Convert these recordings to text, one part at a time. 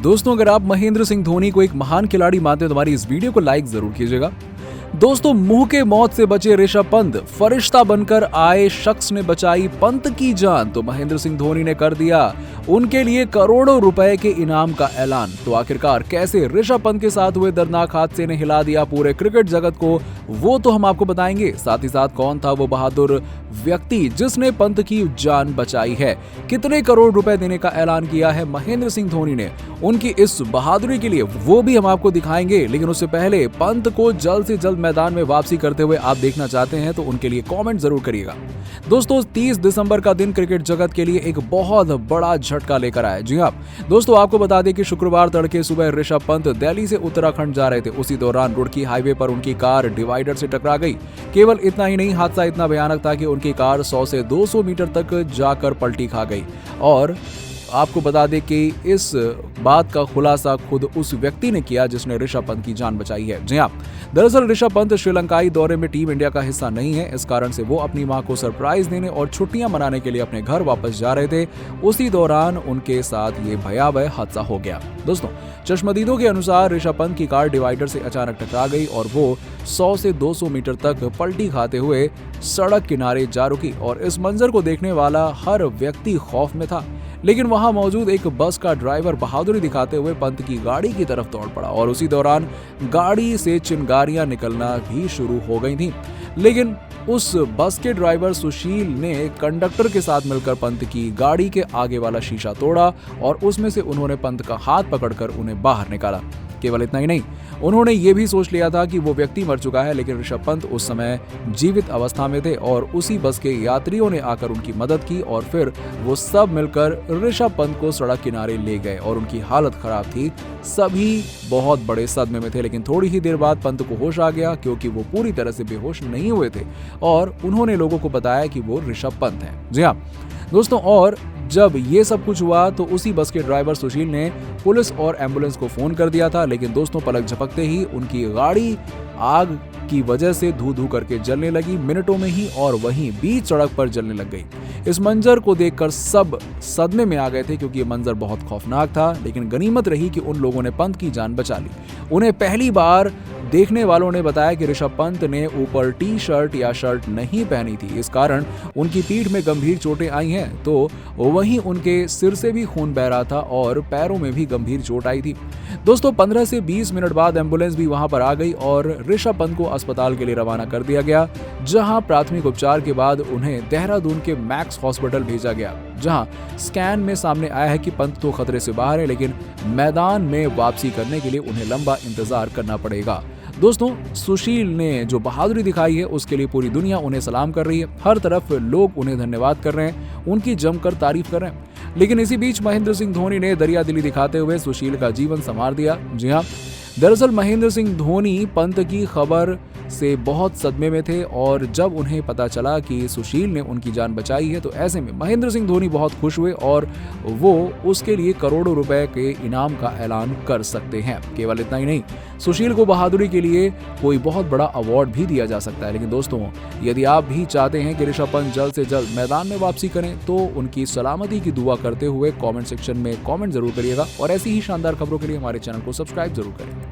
दोस्तों, अगर आप महेंद्र सिंह धोनी को एक महान खिलाड़ी मानते हो तो हमारी इस वीडियो को लाइक जरूर कीजिएगा। दोस्तों, मुंह के मौत से बचे ऋषभ पंत, फरिश्ता बनकर आए शख्स ने बचाई पंत की जान। तो महेंद्र सिंह धोनी ने कर दिया उनके लिए करोड़ों रुपए के इनाम का ऐलान। तो आखिरकार कैसे ऋषभ पंत के साथ हुए दर्दनाक हादसे ने हिला दिया पूरे क्रिकेट जगत को, वो तो हम आपको बताएंगे। साथ ही साथ कौन था वो बहादुर व्यक्ति जिसने पंत की जान बचाई है, कितने करोड़ रुपए देने का ऐलान किया है महेंद्र सिंह धोनी ने उनकी इस बहादुरी के लिए, वो भी हम आपको दिखाएंगे। लेकिन उससे पहले पंत को जल्द से जल्द मैदान में वापसी करते हुए आप देखना चाहते हैं तो उनके लिए कमेंट जरूर करिएगा। दोस्तों, 30 दिसंबर का दिन क्रिकेट जगत के लिए एक बहुत बड़ा झटका लेकर आया। जी हाँ दोस्तों, आपको बता दें कि शुक्रवार तड़के सुबह ऋषभ पंत दिल्ली से उत्तराखंड जा रहे थे। उसी दौरान रुड़की हाईवे पर उनकी कार डिवाइडर से टकरा गई। केवल इतना ही नहीं, हादसा इतना भयानक था कि उनकी कार 100 से 200 मीटर तक जाकर पलटी खा गई। और आपको बता दें कि इस बात का खुलासा खुद उस व्यक्ति ने किया जिसने ऋषभ पंत की जान बचाई है। जी हाँ, दरअसल ऋषभ पंत श्रीलंकाई दौरे में टीम इंडिया का हिस्सा नहीं है। इस कारण से वो अपनी मां को सरप्राइज देने और छुट्टियां मनाने के लिए अपने घर वापस जा रहे थे। उसी दौरान उनके साथ ये भयावह हादसा हो गया। दोस्तों, चश्मदीदों के अनुसार ऋषभ पंत की कार डिवाइडर से अचानक टकरा गई और वो 100 से 200 मीटर तक पलटी खाते हुए सड़क किनारे जा रुकी। और इस मंजर को देखने वाला हर व्यक्ति खौफ में था। लेकिन वहां मौजूद एक बस का ड्राइवर बहादुरी दिखाते हुए पंत की गाड़ी की तरफ दौड़ पड़ा और उसी दौरान गाड़ी से चिंगारियां निकलना भी शुरू हो गई थीं। लेकिन उस बस के ड्राइवर सुशील ने कंडक्टर के साथ मिलकर पंत की गाड़ी के आगे वाला शीशा तोड़ा और उसमें से उन्होंने पंत का हाथ पकड़कर उन्हें बाहर निकाला। केवल इतना ही नहीं, उन्होंने ये भी सोच लिया था कि वो व्यक्ति मर चुका है, लेकिन ऋषभ पंत उस समय जीवित अवस्था में थे और उसी बस के यात्रियों ने आकर उनकी मदद की और फिर वो सब मिलकर ऋषभ पंत को सड़क किनारे ले गए और उनकी हालत खराब थी। सभी बहुत बड़े सदमे में थे, लेकिन थोड़ी ही देर बाद पंत को होश आ गया क्योंकि वो पूरी तरह से बेहोश नहीं हुए थे और उन्होंने लोगों को बताया कि वो ऋषभ पंत हैं। जी हाँ दोस्तों, और जब ये सब कुछ हुआ तो उसी बस के ड्राइवर सुशील ने पुलिस और एम्बुलेंस को फोन कर दिया था। लेकिन दोस्तों, पलक झपकते ही उनकी गाड़ी आग की वजह से धू धू करके जलने लगी मिनटों में ही और वहीं बीच सड़क पर जलने लग गई। इस मंजर को देखकर सब सदमे में आ गए थे क्योंकि ये मंजर बहुत खौफनाक था। लेकिन गनीमत रही कि उन लोगों ने पंत की जान बचा ली। उन्हें पहली बार देखने वालों ने बताया कि ऋषभ पंत ने ऊपर टी शर्ट या शर्ट नहीं पहनी थी, इस कारण उनकी पीठ में गंभीर चोटें आई हैं। तो वहीं उनके सिर से भी खून बह रहा था और पैरों में भी गंभीर चोट आई थी। दोस्तों, 15 से 20 मिनट बाद एम्बुलेंस भी वहां पर आ गई और ऋषभ पंत को अस्पताल के लिए रवाना कर दिया गया, जहां प्राथमिक उपचार के बाद उन्हें देहरादून के मैक्स हॉस्पिटल भेजा गया, जहां स्कैन में सामने आया है कि पंत तो खतरे से बाहर है, लेकिन मैदान में वापसी करने के लिए उन्हें लंबा इंतजार करना पड़ेगा। दोस्तों, सुशील ने जो बहादुरी दिखाई है उसके लिए पूरी दुनिया उन्हें सलाम कर रही है। हर तरफ लोग उन्हें धन्यवाद कर रहे हैं, उनकी जमकर तारीफ कर रहे हैं। लेकिन इसी बीच महेंद्र सिंह धोनी ने दरियादिली दिखाते हुए सुशील का जीवन संवार दिया। जी हाँ, दरअसल महेंद्र सिंह धोनी पंत की खबर से बहुत सदमे में थे और जब उन्हें पता चला कि सुशील ने उनकी जान बचाई है तो ऐसे में महेंद्र सिंह धोनी बहुत खुश हुए और वो उसके लिए करोड़ों रुपए के इनाम का ऐलान कर सकते हैं। केवल इतना ही नहीं, सुशील को बहादुरी के लिए कोई बहुत बड़ा अवार्ड भी दिया जा सकता है। लेकिन दोस्तों, यदि आप भी चाहते हैं कि ऋषभ पंत जल्द से जल्द मैदान में वापसी करें तो उनकी सलामती की दुआ करते हुए कमेंट सेक्शन में कमेंट जरूर करिएगा और ऐसी ही शानदार खबरों के लिए हमारे चैनल को सब्सक्राइब जरूर करें।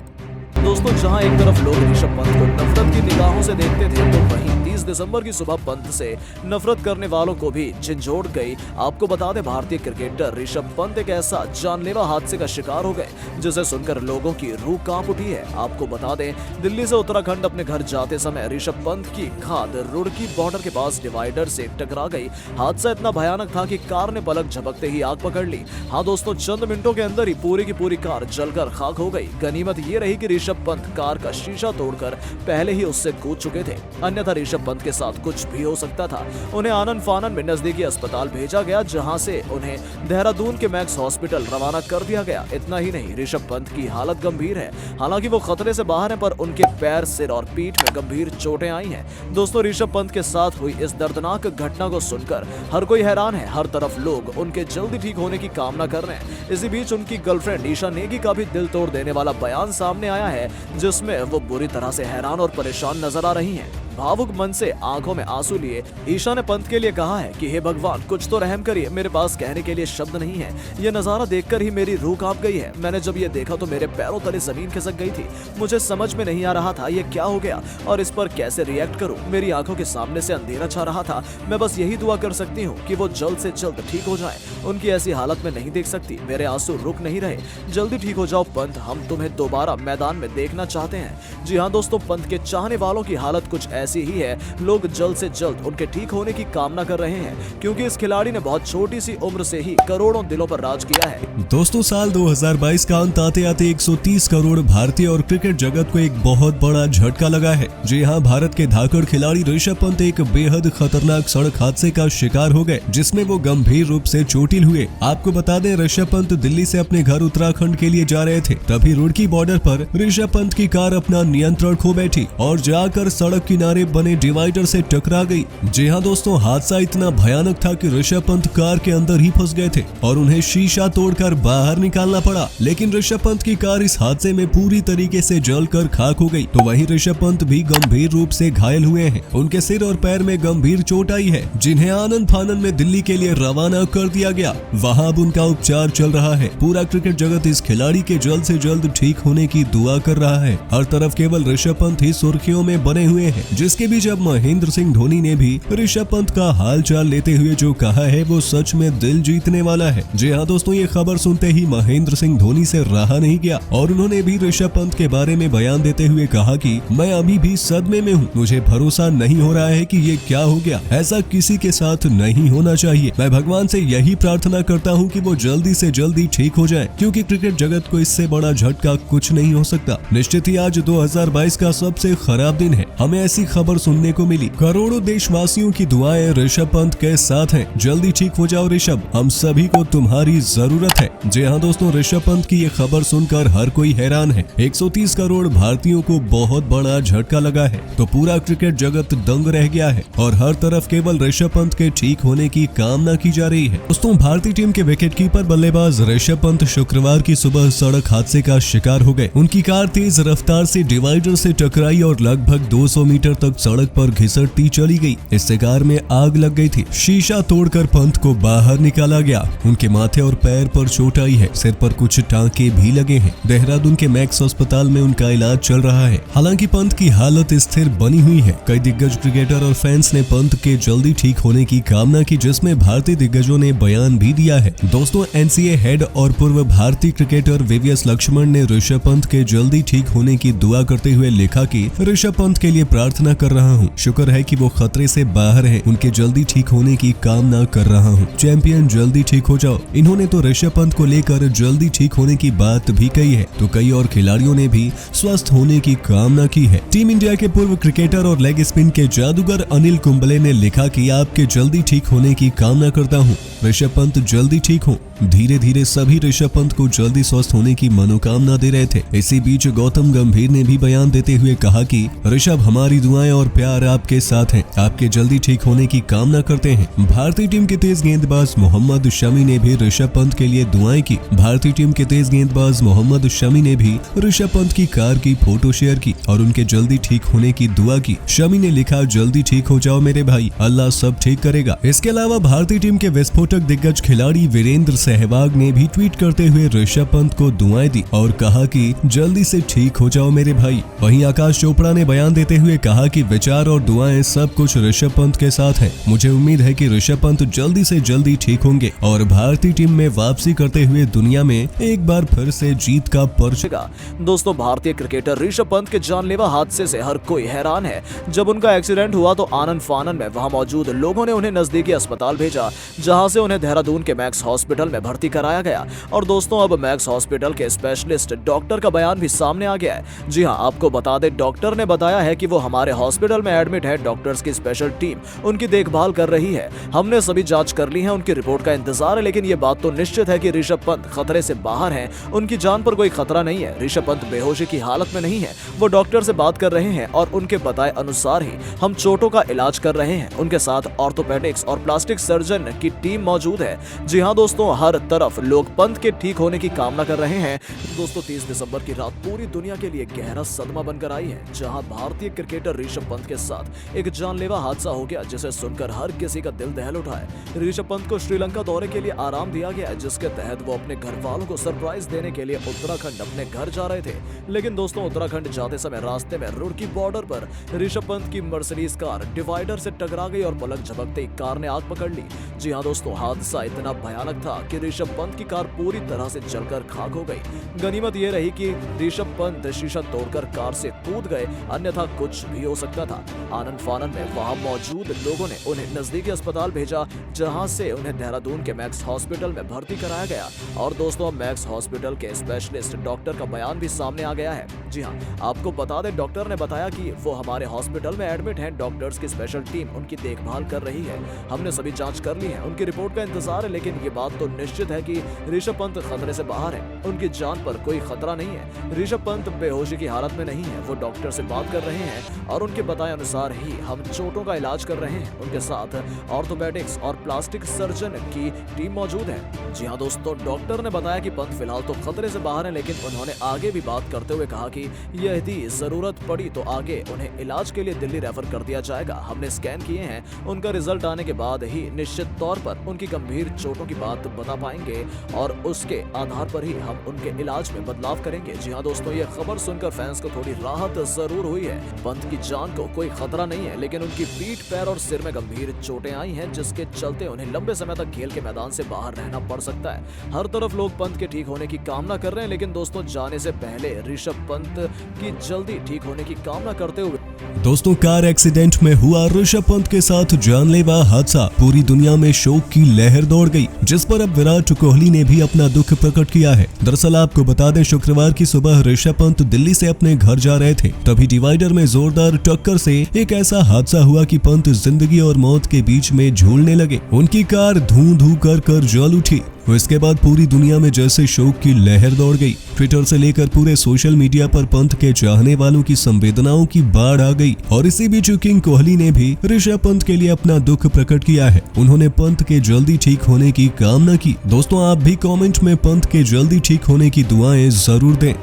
दोस्तों, जहां एक तरफ लोग ऋषभ पंत को नफरत की निगाहों से देखते थे तो वहीं 30 दिसंबर की सुबह पंत से नफरत करने वालों को भी झंझोड़ गई। आपको बता दें, भारतीय क्रिकेटर ऋषभ पंत एक ऐसा जानलेवा हादसे का शिकार हो गए जिसे सुनकर लोगों की रूह कांप उठी है। आपको बता दें, दिल्ली से उत्तराखंड अपने घर जाते समय ऋषभ पंत की कार रुड़की बॉर्डर के पास डिवाइडर से टकरा गई। हादसा इतना भयानक था कि कार ने पलक झपकते ही आग पकड़ ली। हाँ दोस्तों, चंद मिनटों के अंदर ही पूरी की पूरी कार जलकर खाक हो गई। गनीमत ये रही कि ऋषभ पंत कार का शीशा तोड़कर पहले ही उससे कूद चुके थे, अन्यथा ऋषभ पंत के साथ कुछ भी हो सकता था। उन्हें आनन फानन में नजदीकी अस्पताल भेजा गया, जहां से उन्हें देहरादून के मैक्स हॉस्पिटल रवाना कर दिया गया। इतना ही नहीं, ऋषभ पंत की हालत गंभीर है। हालांकि वो खतरे से बाहर हैं, पर उनके पैर, सिर और पीठ में गंभीर चोटें आई हैं। दोस्तों, ऋषभ पंत के साथ हुई इस दर्दनाक घटना को सुनकर हर कोई हैरान है। हर तरफ लोग उनके जल्दी ठीक होने की कामना कर रहे हैं। इसी बीच उनकी गर्लफ्रेंड ईशा नेगी का भी दिल तोड़ देने वाला बयान सामने आया है, जिसमें वो बुरी तरह से हैरान और परेशान नजर आ रही हैं। भावुक मन से आंखों में आंसू लिए ईशा ने पंत के लिए कहा है कि हे भगवान, कुछ तो रहम करिए, मेरे पास कहने के लिए शब्द नहीं है। ये नजारा देखकर ही मेरी रूह कांप गई है। मैंने जब ये देखा तो मेरे पैरों तले जमीन खिसक गई थी। मुझे समझ में नहीं आ रहा था ये क्या हो गया और इस पर कैसे रिएक्ट करूं। मेरी आंखों के सामने से अंधेरा छा रहा था। मैं बस यही दुआ कर सकती हूँ कि वो जल्द से जल्द ठीक हो जाए। उनकी ऐसी हालत में नहीं देख सकती। मेरे आंसू रुक नहीं रहे। जल्दी ठीक हो जाओ पंत, हम तुम्हें दोबारा मैदान में देखना चाहते हैं। जी हाँ दोस्तों, पंत के चाहने वालों की हालत कुछ ऐसी ही है। लोग जल्द से जल्द उनके ठीक होने की कामना कर रहे हैं, क्योंकि इस खिलाड़ी ने बहुत छोटी सी उम्र से ही करोड़ों दिलों पर राज किया है। दोस्तों, साल 2022 का अंत आते आते 130 करोड़ भारतीय और क्रिकेट जगत को एक बहुत बड़ा झटका लगा है। जी हाँ, भारत के धाकड़ खिलाड़ी ऋषभ पंत एक बेहद खतरनाक सड़क हादसे का शिकार हो गए, जिसमें वो गंभीर रूप से चोटिल हुए। आपको बता दें, ऋषभ पंत दिल्ली से अपने घर उत्तराखंड के लिए जा रहे थे। तभी रुड़की बॉर्डर पर ऋषभ पंत की कार अपना नियंत्रण खो बैठी और जाकर सड़क किनारे बने डिवाइडर से टकरा गई। जी हाँ दोस्तों, हादसा इतना भयानक था कि ऋषभ पंत कार के अंदर ही फंस गए थे और उन्हें शीशा तोड़कर बाहर निकालना पड़ा। लेकिन ऋषभ पंत की कार इस हादसे में पूरी तरीके से जलकर खाक हो गई। तो वहीं ऋषभ पंत भी गंभीर रूप से घायल हुए हैं। उनके सिर और पैर में गंभीर चोट आई है, जिन्हें आनंद फानन में दिल्ली के लिए रवाना कर दिया गया। वहां अब उनका उपचार चल रहा है। पूरा क्रिकेट जगत इस खिलाड़ी के जल्द से जल्द ठीक होने की दुआ कर रहा है। हर तरफ केवल ऋषभ पंत ही सुर्खियों में बने हुए हैं, जिसके बीच अब महेंद्र सिंह धोनी ने भी ऋषभ पंत का हाल चाल लेते हुए जो कहा है वो सच में दिल जीतने वाला है। जी हाँ दोस्तों, ये खबर सुनते ही महेंद्र सिंह धोनी से रहा नहीं गया और उन्होंने भी ऋषभ पंत के बारे में बयान देते हुए कहा कि मैं अभी भी सदमे में हूँ। मुझे भरोसा नहीं हो रहा है कि ये क्या हो गया। ऐसा किसी के साथ नहीं होना चाहिए। मैं भगवान से यही प्रार्थना करता हूँ कि वो जल्दी से जल्दी ठीक हो जाए, क्योंकि क्रिकेट जगत को इससे बड़ा झटका कुछ नहीं हो सकता। निश्चित ही आज 2022 का सबसे खराब दिन है। हमें ऐसी खबर सुनने को मिली। करोड़ों देशवासियों की दुआएं ऋषभ पंत के साथ हैं। जल्दी ठीक हो जाओ ऋषभ, हम सभी को तुम्हारी जरूरत है। जी हाँ दोस्तों, ऋषभ पंत की ये खबर सुनकर हर कोई हैरान है। 130 करोड़ भारतीयों को बहुत बड़ा झटका लगा है, तो पूरा क्रिकेट जगत दंग रह गया है और हर तरफ केवल ऋषभ पंत के ठीक होने की कामना की जा रही है। दोस्तों, भारतीय टीम के विकेटकीपर बल्लेबाज ऋषभ पंत शुक्रवार की सुबह सड़क हादसे का शिकार हो गए। उनकी कार तेज रफ्तार से डिवाइडर से टकराई और लगभग 200 मीटर तक सड़क पर घिसटती चली गई। इससे कार में आग लग गई थी। शीशा तोड़कर पंत को बाहर निकाला गया। उनके माथे और पैर पर चोट आई है। सिर पर कुछ टांके भी लगे हैं। देहरादून के मैक्स अस्पताल में उनका इलाज चल रहा है। हालांकि पंत की हालत स्थिर बनी हुई है। कई दिग्गज क्रिकेटर और फैंस ने पंत के जल्दी ठीक होने की कामना की, जिसमें भारतीय दिग्गजों ने बयान भी दिया है। दोस्तों, एनसीए हेड और पूर्व भारतीय क्रिकेटर वीवीएस लक्ष्मण ने ऋषभ पंत के जल्दी ठीक होने की दुआ करते हुए लिखा कि ऋषभ पंत के लिए प्रार्थना कर रहा हूँ। शुक्र है कि वो खतरे से बाहर है। उनके जल्दी ठीक होने की कामना कर रहा हूँ। चैंपियन जल्दी ठीक हो जाओ। इन्होंने तो ऋषभ पंत को लेकर जल्दी ठीक होने की बात भी कही है। तो कई और खिलाड़ियों ने भी स्वस्थ होने की कामना की है। टीम इंडिया के पूर्व क्रिकेटर और लेग स्पिन के जादूगर अनिल कुंबले ने लिखा कि आपके जल्दी ठीक होने की कामना करता हूँ। ऋषभ पंत जल्दी ठीक हो। धीरे धीरे सभी ऋषभ पंत को जल्दी स्वस्थ होने की मनोकामना दे रहे थे। इसी बीच गौतम गंभीर ने भी बयान देते हुए कहा कि ऋषभ, हमारी दुआएं और प्यार आपके साथ हैं। आपके जल्दी ठीक होने की कामना करते हैं। भारतीय टीम के तेज गेंदबाज मोहम्मद शमी ने भी ऋषभ पंत के लिए दुआएं की। भारतीय टीम के तेज गेंदबाज मोहम्मद शमी ने भी ऋषभ पंत की कार की फोटो शेयर की और उनके जल्दी ठीक होने की दुआ की। शमी ने लिखा, जल्दी ठीक हो जाओ मेरे भाई, अल्लाह सब ठीक करेगा। इसके अलावा भारतीय टीम के विस्फोटक दिग्गज खिलाड़ी वीरेंद्र सहवाग ने भी ट्वीट करते हुए ऋषभ पंत को दुआएं दी और कहा कि जल्दी से ठीक हो जाओ मेरे भाई। वहीं आकाश चोपड़ा ने बयान देते हुए कहा कि विचार और दुआएं सब कुछ ऋषभ पंत के साथ है। मुझे उम्मीद है कि ऋषभ पंत जल्दी से जल्दी ठीक होंगे और भारतीय टीम में वापसी करते हुए दुनिया में एक बार फिर से जीत का परचम। दोस्तों, भारतीय क्रिकेटर ऋषभ पंत के जानलेवा हादसे से हर कोई हैरान है। जब उनका एक्सीडेंट हुआ तो आनंद फानन में वहां मौजूद लोगों ने उन्हें नजदीकी अस्पताल भेजा, जहां से उन्हें देहरादून के मैक्स हॉस्पिटल में भर्ती कराया गया। और दोस्तों, अब मैक्स हॉस्पिटल के स्पेशलिस्ट डॉक्टर का बयान भी सामने आ गया है। जी हां, आपको बता दें, डॉक्टर ने बताया है कि वो हमारे हॉस्पिटल में एडमिट है। डॉक्टर्स की स्पेशल टीम उनकी देखभाल कर रही है। हमने सभी जांच कर ली है, उनकी रिपोर्ट का इंतजार है। लेकिन ये बात तो निश्चित है कि ऋषभ पंत खतरे से बाहर हैं। उनकी जान पर कोई खतरा नहीं है। ऋषभ पंत बेहोशी की हालत में नहीं है। वो डॉक्टर से बात कर रहे हैं और उनके बताए अनुसार ही हम चोटों का इलाज कर रहे हैं। उनके साथ ऑर्थोपेडिक्स और प्लास्टिक सर्जन की टीम मौजूद है। जी हाँ दोस्तों, हर तरफ लोग पंत के ठीक होने की कामना कर रहे हैं। दोस्तों 30 दिसंबर की रात पूरी दुनिया के लिए गहरा सदमा बनकर आई है, जहां भारतीय क्रिकेटर ऋषभ पंत के साथ एक जानलेवा हादसा हो गया, जिसे सुनकर हर किसी का दिल दहल उठा है। ऋषभ पंत को श्रीलंका दौरे के लिए आराम दिया गया, जिसके तहत वो अपने घर वालों को सरप्राइज देने के लिए उत्तराखंड अपने घर जा रहे थे। लेकिन दोस्तों उत्तराखंड जाते समय रास्ते में रुड़की बॉर्डर पर ऋषभ पंत की मर्सिडीज कार डिवाइडर से टकरा गई और पलक झपकते ही कार ने आग पकड़ ली। जी हाँ दोस्तों, हादसा इतना भयानक था कि ऋषभ पंत की कार पूरी तरह से जलकर खाक हो गई। गनीमत यह रही कि ऋषभ पंत शीशा तोड़कर कार से कूद गए, अन्यथा कुछ भी हो सकता था। आनंद फानन में वहां मौजूद लोगों ने उन्हें नजदीकी अस्पताल भेजा, जहां से उन्हें देहरादून के मैक्स हॉस्पिटल में भर्ती कराया गया। और दोस्तों मैक्स हॉस्पिटल के स्पेशलिस्ट डॉक्टर का बयान भी सामने आ गया है। जी हाँ, आपको बता दें, डॉक्टर ने बताया कि वो हमारे हॉस्पिटल में एडमिट हैं। डॉक्टर्स की स्पेशल टीम उनकी देखभाल कर रही है। हमने सभी जांच कर ली है, उनकी रिपोर्ट का इंतजार है। लेकिन ये बात तो निश्चित है कि ऋषभ पंत खतरे से बाहर है, उनकी जान पर कोई खतरा नहीं है। ऋषभ पंत बेहोशी की हालत में नहीं है, वो डॉक्टर से बात कर रहे हैं और उनके बताए अनुसार ही हम चोटों का इलाज कर रहे हैं। उनके साथ ऑर्थोपेडिक्स और प्लास्टिक सर्जन की टीम मौजूद है। जी हाँ दोस्तों, डॉक्टर ने बताया कि पंत फिलहाल तो खतरे से बाहर है, लेकिन उन्होंने आगे भी बात करते हुए कहा कि यदि जरूरत पड़ी तो आगे उन्हें इलाज के लिए दिल्ली रेफर कर दिया जाएगा। हमने स्कैन किए हैं, उनका रिजल्ट आने के बाद ही निश्चित तौर पर उनकी गंभीर चोटों की बात बता पाएंगे और उसके आधार पर ही हम उनके इलाज में बदलाव करेंगे। जी हाँ दोस्तों, ये खबर सुनकर फैंस को थोड़ी राहत जरूर हुई है। पंत की जान को कोई खतरा नहीं है, लेकिन उनकी पीठ, पैर और सिर में गंभीर चोटें आई हैं, जिसके चलते उन्हें लंबे समय तक खेल के मैदान से बाहर रहना पड़ सकता है। हर तरफ लोग पंत के ठीक होने की कामना कर रहे हैं, लेकिन दोस्तों जाने से पहले ऋषभ पंत की जल्दी ठीक होने की कामना करते हुए दोस्तों कार एक्सीडेंट में हुआ ऋषभ पंत के साथ जानलेवा हादसा पूरी दुनिया में शोक की लहर दौड़ गई, जिस पर अब विराट कोहली ने भी अपना दुख प्रकट किया है। दरअसल आपको बता दें, शुक्रवार की सुबह ऋषभ पंत दिल्ली से अपने घर जा रहे थे, तभी डिवाइडर में जोरदार टक्कर से एक ऐसा हादसा हुआ कि पंत जिंदगी और मौत के बीच में झूलने लगे। उनकी कार धू धू कर जल उठी। इसके बाद पूरी दुनिया में जैसे शोक की लहर दौड़ गई। ट्विटर से लेकर पूरे सोशल मीडिया पर पंत के चाहने वालों की संवेदनाओं की बाढ़ आ गई। और इसी बीच किंग कोहली ने भी ऋषभ पंत के लिए अपना दुख प्रकट किया है। उन्होंने पंत के जल्दी ठीक होने की कामना की। दोस्तों आप भी कमेंट में पंत के जल्दी ठीक होने की दुआएं जरूर दें।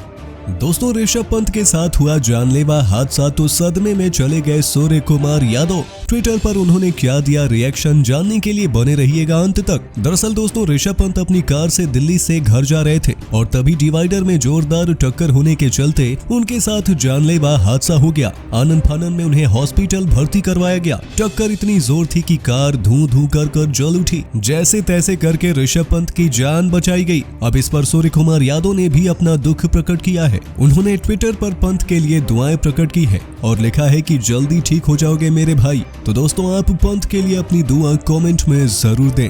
दोस्तों ऋषभ पंत के साथ हुआ जानलेवा हादसा तो सदमे में चले गए सूर्य कुमार यादव। ट्विटर पर उन्होंने क्या दिया रिएक्शन, जानने के लिए बने रहिएगा अंत तक। दरअसल दोस्तों ऋषभ पंत अपनी कार से दिल्ली से घर जा रहे थे और तभी डिवाइडर में जोरदार टक्कर होने के चलते उनके साथ जानलेवा हादसा हो गया। आनंद फानन में उन्हें हॉस्पिटल भर्ती करवाया गया। टक्कर इतनी जोर थी कि कार धू धू कर जल उठी। जैसे तैसे करके ऋषभ पंत की जान बचाई गई। अब इस पर सूर्य कुमार यादव ने भी अपना दुख प्रकट किया है। उन्होंने ट्विटर पर पंत के लिए दुआएं प्रकट की है और लिखा है कि जल्दी ठीक हो जाओगे मेरे भाई। तो दोस्तों आप पंत के लिए अपनी दुआ कमेंट में जरूर दें।